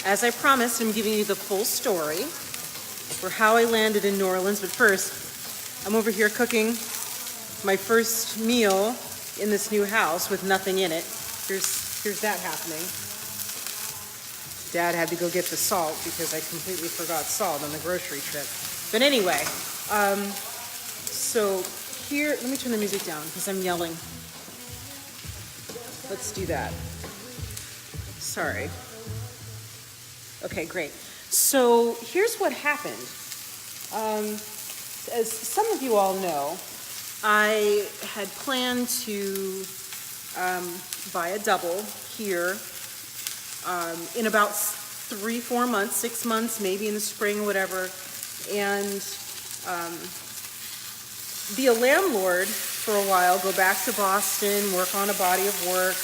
As I promised, I'm giving you the full story for how I landed in New Orleans. But first, I'm over here cooking my first meal in this new house with nothing in it. Here's that happening. Dad had to go get the salt because I completely forgot salt on the grocery trip. But anyway, so here, let me turn the music down because I'm yelling. Let's do that. Sorry. Okay, great. So here's what happened. As some of you all know, I had planned to buy a double here in about 3-4 months, 6 months, maybe in the spring, whatever, and be a landlord for a while, go back to Boston, work on a body of work,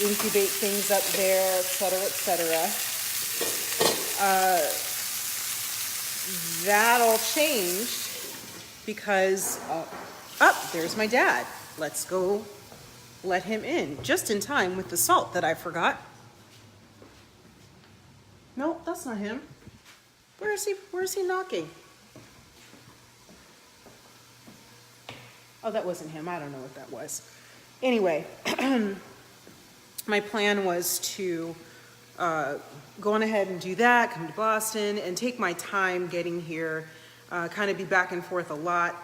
incubate things up there, et cetera, et cetera. That all changed because, there's my dad. Let's go let him in, just in time with the salt that I forgot. No, that's not him. Where is he knocking? Oh, that wasn't him. I don't know what that was. Anyway, my plan was to go on ahead and do that, come to Boston, and take my time getting here, kind of be back and forth a lot.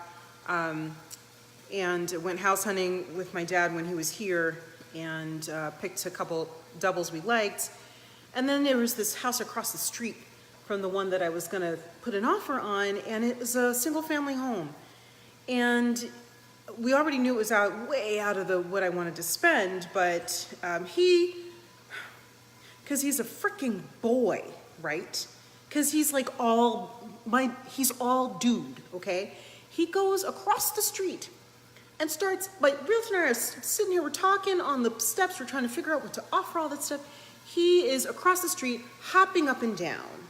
And went house hunting with my dad when he was here and picked a couple doubles we liked. And then there was this house across the street from the one that I was going to put an offer on, and it was a single-family home. And we already knew it was way out of what I wanted to spend, but because he's a freaking boy, right? Because he's like he's all dude, okay? He goes across the street and starts, like, Realtor and I are sitting here, we're talking on the steps, we're trying to figure out what to offer, all that stuff. He is across the street, hopping up and down,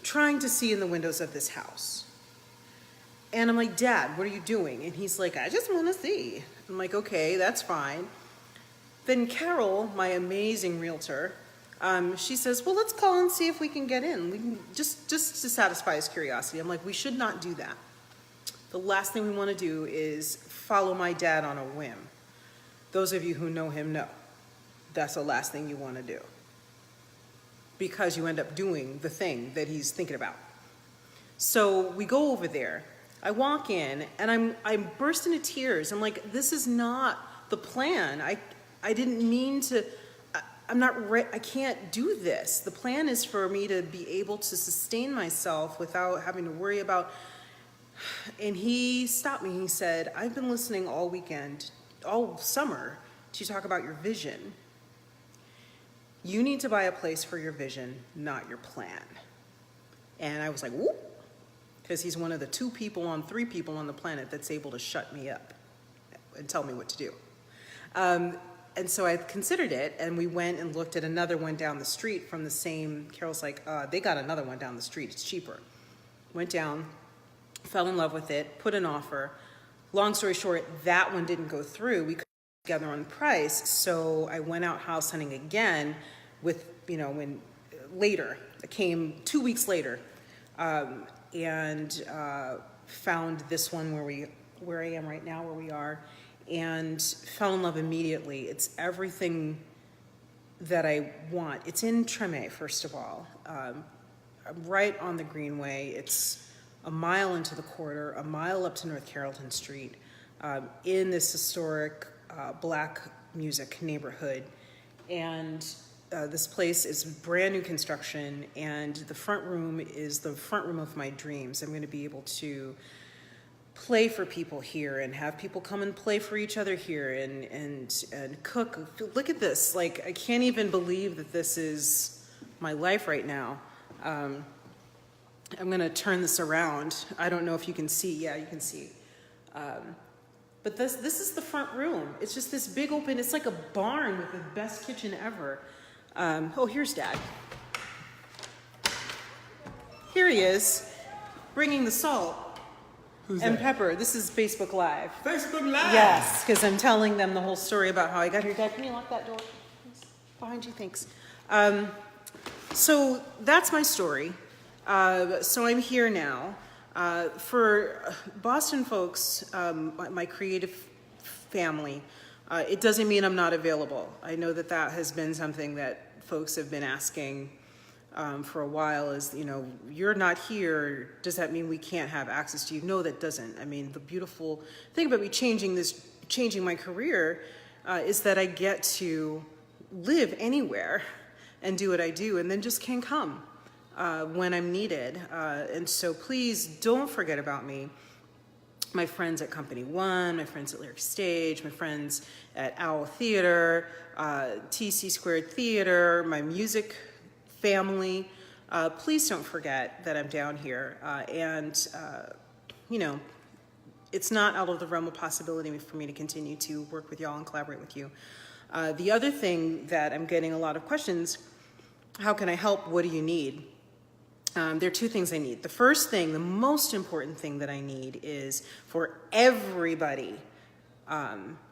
trying to see in the windows of this house. And I'm like, Dad, what are you doing? And he's like, I just want to see. I'm like, okay, that's fine. Then Carol, my amazing realtor, she says, well, let's call and see if we can get in. We can just to satisfy his curiosity. I'm like, we should not do that. The last thing we want to do is follow my dad on a whim. Those of you who know him know. That's the last thing you want to do, because you end up doing the thing that he's thinking about. So we go over there. I walk in and I'm burst into tears. I'm like, this is not the plan. I didn't mean to, I can't do this. The plan is for me to be able to sustain myself without having to worry about. And he stopped me. He said, I've been listening all weekend, all summer, to talk about your vision. You need to buy a place for your vision, not your plan. And I was like, whoop, because he's one of the 3 people on the planet that's able to shut me up and tell me what to do. And so I considered it, and we went and looked at another one down the street from the same. Carol's like, they got another one down the street, it's cheaper. Went down, fell in love with it, put an offer. Long story short, that one didn't go through. We couldn't get together on the price, so I went out house hunting again with, when later, it came 2 weeks later, and found this one where I am right now, where we are, and fell in love immediately. It's everything that I want. It's in Treme, first of all. Right on the Greenway. It's a mile into the quarter, a mile up to North Carrollton Street, in this historic black music neighborhood. And this place is brand new construction, and the front room is the front room of my dreams. I'm going to be able to play for people here and have people come and play for each other here and cook. Look at this. Like, I can't even believe that this is my life right now. I'm going to turn this around. I don't know if you can see. Yeah, you can see. But this is the front room. It's just this big open, it's like a barn with the best kitchen ever. Here's Dad. Here he is, bringing the salt. Who's and that? Pepper. This is Facebook Live. Facebook Live? Yes, because I'm telling them the whole story about how I got here. Dad, can you lock that door? Thanks. Behind you, thanks. So that's my story. So I'm here now. For Boston folks, my creative family, it doesn't mean I'm not available. I know that that has been something that folks have been asking for a while is, you're not here, does that mean we can't have access to you? No, that doesn't. I mean, the beautiful thing about me changing my career is that I get to live anywhere and do what I do, and then just can come when I'm needed. And so please don't forget about me. My friends at Company One, my friends at Lyric Stage, my friends at Owl Theater, TC Squared Theater, my music family. Please don't forget that I'm down here. It's not out of the realm of possibility for me to continue to work with y'all and collaborate with you. The other thing that I'm getting a lot of questions, how can I help? What do you need? There are two things I need. The first thing, the most important thing that I need is for everybody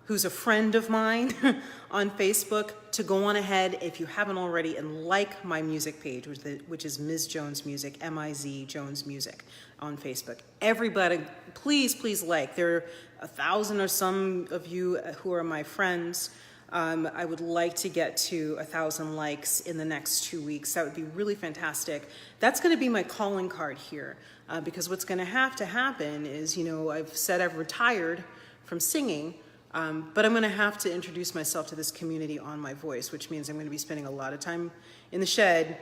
who's a friend of mine on Facebook to go on ahead, if you haven't already, and like my music page, which is Ms. Jones Music, M-I-Z Jones Music on Facebook. Everybody, please, please like. There are 1,000 or some of you who are my friends. I would like to get to 1,000 likes in the next 2 weeks. That would be really fantastic. That's going to be my calling card here, because what's going to have to happen is, I've said I've retired from singing, but I'm going to have to introduce myself to this community on my voice, which means I'm going to be spending a lot of time in the shed,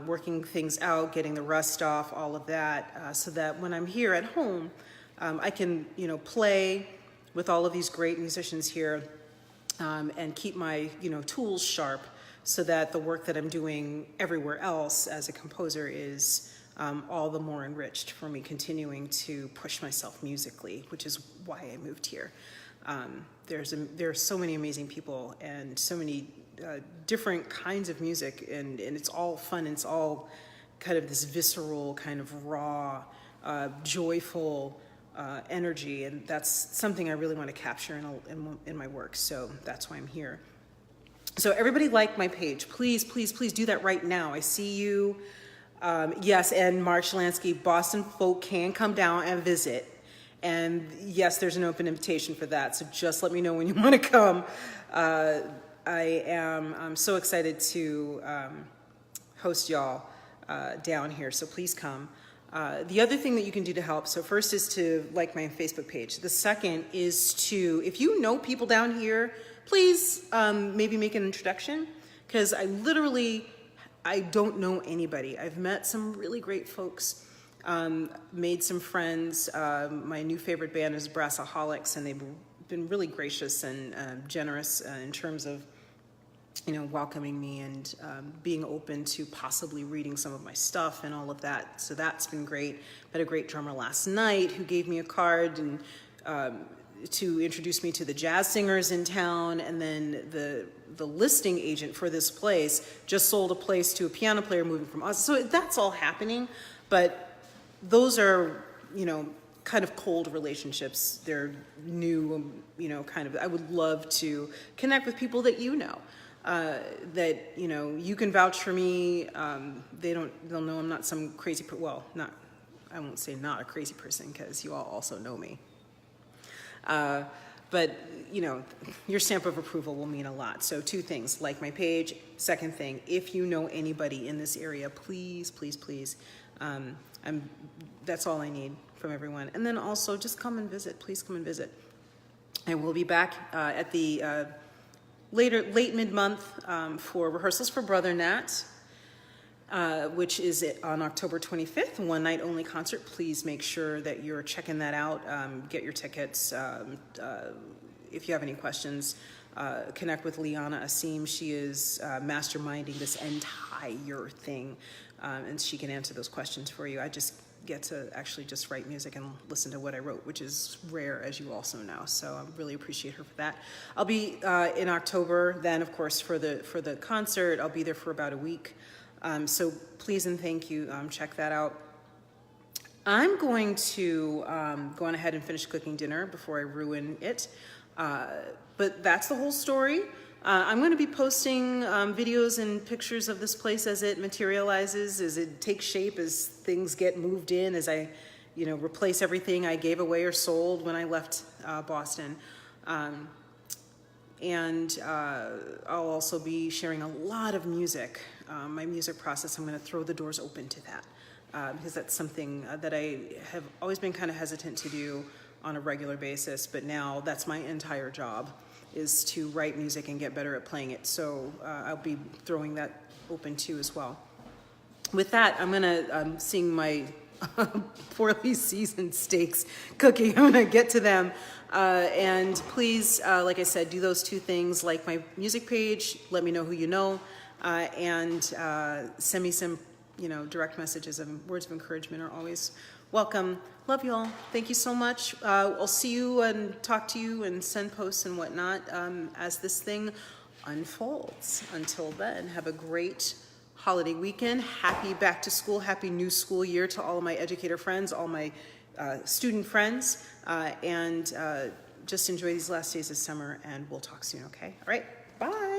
working things out, getting the rust off, all of that, so that when I'm here at home, I can, play with all of these great musicians here. And keep my, tools sharp so that the work that I'm doing everywhere else as a composer is all the more enriched for me continuing to push myself musically, which is why I moved here. There are so many amazing people and so many different kinds of music, and it's all fun. It's all kind of this visceral, kind of raw, joyful energy, and that's something I really want to capture in my work, so that's why I'm here. So everybody like my page. Please, please, please do that right now. I see you. Yes, and Mark Shalansky, Boston folk can come down and visit. And yes, there's an open invitation for that, so just let me know when you want to come. I'm so excited to host y'all down here, so please come. The other thing that you can do to help, so first is to like my Facebook page. The second is to, if you know people down here, please maybe make an introduction, because I don't know anybody. I've met some really great folks, made some friends. My new favorite band is Brassaholics, and they've been really gracious and generous in terms of welcoming me and being open to possibly reading some of my stuff and all of that. So that's been great. Met a great drummer last night who gave me a card and to introduce me to the jazz singers in town. And then the listing agent for this place just sold a place to a piano player moving from us. So that's all happening. But those are, kind of cold relationships. They're new, I would love to connect with people that that you can vouch for me. They'll know I'm not some crazy I won't say not a crazy person, because you all also know me. But your stamp of approval will mean a lot. So two things: like my page. Second thing, if you know anybody in this area, please, please, please. That's all I need from everyone. And then also just come and visit. Please come and visit. I will be back at the late mid-month for rehearsals for Brother Nat, which is on October 25th, one night only concert. Please make sure that you're checking that out. Get your tickets. If you have any questions, connect with Liana Asim. She is masterminding this entire thing, and she can answer those questions for you. I just get to actually just write music and listen to what I wrote, which is rare, as you also know. So I really appreciate her for that. I'll be in October then, of course, for the concert. I'll be there for about a week. So please and thank you. Check that out. I'm going to go on ahead and finish cooking dinner before I ruin it. But that's the whole story. I'm going to be posting videos and pictures of this place as it materializes, as it takes shape, as things get moved in, as I, replace everything I gave away or sold when I left Boston. And I'll also be sharing a lot of music. My music process, I'm going to throw the doors open to that. Because that's something that I have always been kind of hesitant to do on a regular basis, but now that's my entire job, is to write music and get better at playing it. So I'll be throwing that open too as well. With that, I'm gonna sing my poorly seasoned steaks cooking. I'm gonna get to them. And please, like I said, do those two things, like my music page, let me know who you know, and send me some direct messages and words of encouragement are always welcome. Love you all. Thank you so much. I'll see you and talk to you and send posts and whatnot as this thing unfolds. Until then, have a great holiday weekend. Happy back to school. Happy new school year to all of my educator friends, all my student friends, and just enjoy these last days of summer, and we'll talk soon, okay? All right, bye.